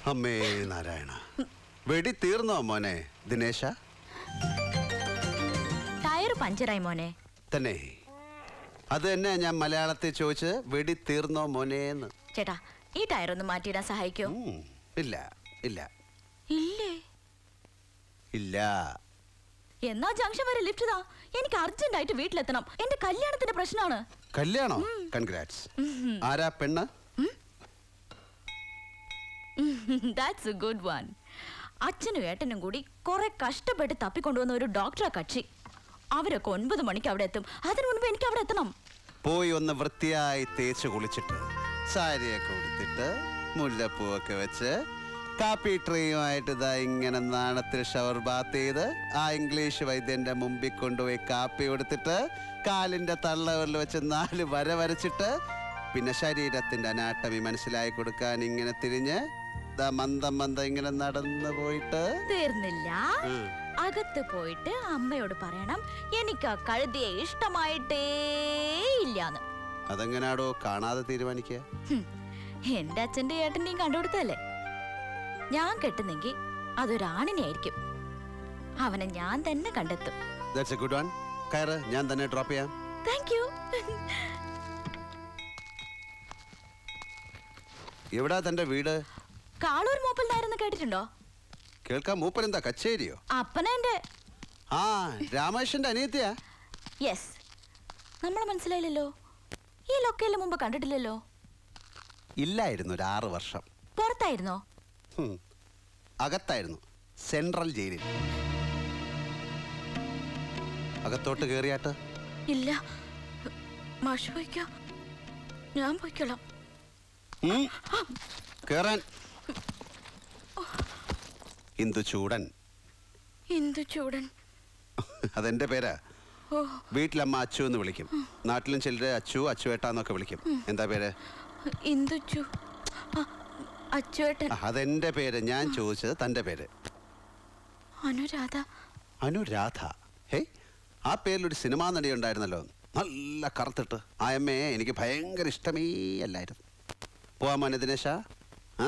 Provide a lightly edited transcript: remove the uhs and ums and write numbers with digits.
അമ്മേ നാരായണ, വെടി തീർന്നോ മോനെ ദിനേശ? ടയർ പഞ്ചറായി മോനെ. തന്നെ? അത് തന്നെ ഞാൻ മലയാളത്തിൽ ചോദിച്ച്, വെടി തീർന്നോ മോനേന്ന്. ചേട്ടാ, ഈ ടയർ ഒന്ന് മാറ്റിയിടാൻ സഹായിക്കോ? ഇല്ല ഇല്ല ഇല്ലേ? ഇല്ല. എന്നാ ജംഗ്ഷൻ വരെ ലിഫ്റ്റ് താ. എനിക്ക് അർജന്റ് ആയിട്ട് വീട്ടിലെത്തണം. എന്റെ കല്യാണത്തിന്റെ പ്രശ്നമാണ്. കല്യാണോ? കൺഗ്രാറ്റ്സ്. ആരാ പെണ്ണ്? That's A good one. അച്ഛനും ഏട്ടനും കൂടി കുറെ കഷ്ടപ്പെട്ട് തപ്പിക്കൊണ്ടുവന്ന ഒരു ഡോക്ടറെ കക്ഷി. അവരൊക്കെ 9 മണിക്ക് അവിടെ എത്തും. അതിനു മുൻപ് എനിക്ക് അവിടെ എത്തണം. പോയി ഒന്ന് വൃത്തിയായി തേച്ച് കുളിച്ചിട്ട് സാരിയൊക്കെ ഉടുത്തിട്ട് മുല്ലപ്പൂവൊക്കെ വെച്ച് കാപ്പി ട്രേയുമായിട്ട് ഇതാ ഇങ്ങനെ നാണത്തിൽ ഷവർ ബാത്ത് ചെയ്ത് ആ ഇംഗ്ലീഷ് വൈദ്യന്റെ മുമ്പിൽ കൊണ്ടുപോയി കാപ്പി കൊടുത്തിട്ട് കാലിന്റെ തള്ളവരിൽ വെച്ച് 4 വര വരച്ചിട്ട് പിന്നെ ശരീരത്തിന്റെ അനാട്ടമി മനസ്സിലായി കൊടുക്കാൻ ഇങ്ങനെ തിരിഞ്ഞ് മന്ദം മന്ദം ഇങ്ങനെ നടന്നു പോയിട്ട് തീർന്നില്ല. അകത്ത് പോയിട്ട് അമ്മയോട് പറയണം എനിക്ക് ആ കഴുതിയെ ഇഷ്ടമായിട്ടേ ഇല്ലാന്ന്. അതെങ്ങനാടോ കാണാതെ തീരുമാനിക്കുക? എന്റെ അച്ഛന്റെ ഏട്ടന്റെയും കണ്ടുപിടുത്തല്ലേ. ഞാൻ കെട്ടുന്നെങ്കിൽ അതൊരാണിനെ ആയിരിക്കും. അവനെ ഞാൻ തന്നെ കണ്ടെത്തും. That's a good one. കയറ്, ഞാൻ തന്നെ ഡ്രോപ്പ് ചെയ്യാം. Thank you. എവിടാ തന്റെ വീട്? കാളൂർ മൂപ്പൽ നായരെന്ന് കേട്ടിട്ടുണ്ടോ? കേൾക്കാൻ മൂപ്പൻ എന്താ കച്ചേരിയോ? അപ്പനെന്റെ. ആ, രാമേശന്റെ അനിയത്തിയാ? യെസ്. നമ്മളെ മനസ്സിലായില്ലല്ലോ. ഈ ലൊക്കേലിന് മുമ്പ് കണ്ടിട്ടില്ലല്ലോ. ഇല്ലായിരുന്നു, ഒരു 6 വർഷം. പുറത്തായിരുന്നോ? അകത്തായിരുന്നു, സെൻട്രൽ ജയിലിൽ. അകത്തോട്ട് കേറിയാട്ട്? ഇല്ല, മാഷ് പോയിക്കോ, ഞാൻ പോയിക്കോളാം. കേറാൻ. ഇന്ദു ചൂടൻ. ഇന്ദു ചൂടൻ അതെന്റെ പേരാ. വീട്ടിലമ്മ അച്ചു എന്ന് വിളിക്കും. നാട്ടിലും ചിലര് അച്ചു, അച്ചുവേട്ടാന്നൊക്കെ വിളിക്കും. എന്താ പേര്? ഇന്ദുച്ചു. അച്ചുവേട്ടൻ. അതെന്റെ പേര്. ഞാൻ ചോദിച്ചത് തന്റെ പേര്. അനുരാധ. അനുരാധ? ഹേ, ആ പേരിലൊരു സിനിമാ നടി ഉണ്ടായിരുന്നല്ലോ, നല്ല കറുത്തിട്ട്. ആ അമ്മയെ എനിക്ക് ഭയങ്കര ഇഷ്ടമേ അല്ലായിരുന്നു. പോവാ മോനെ ദിനേശ. ആ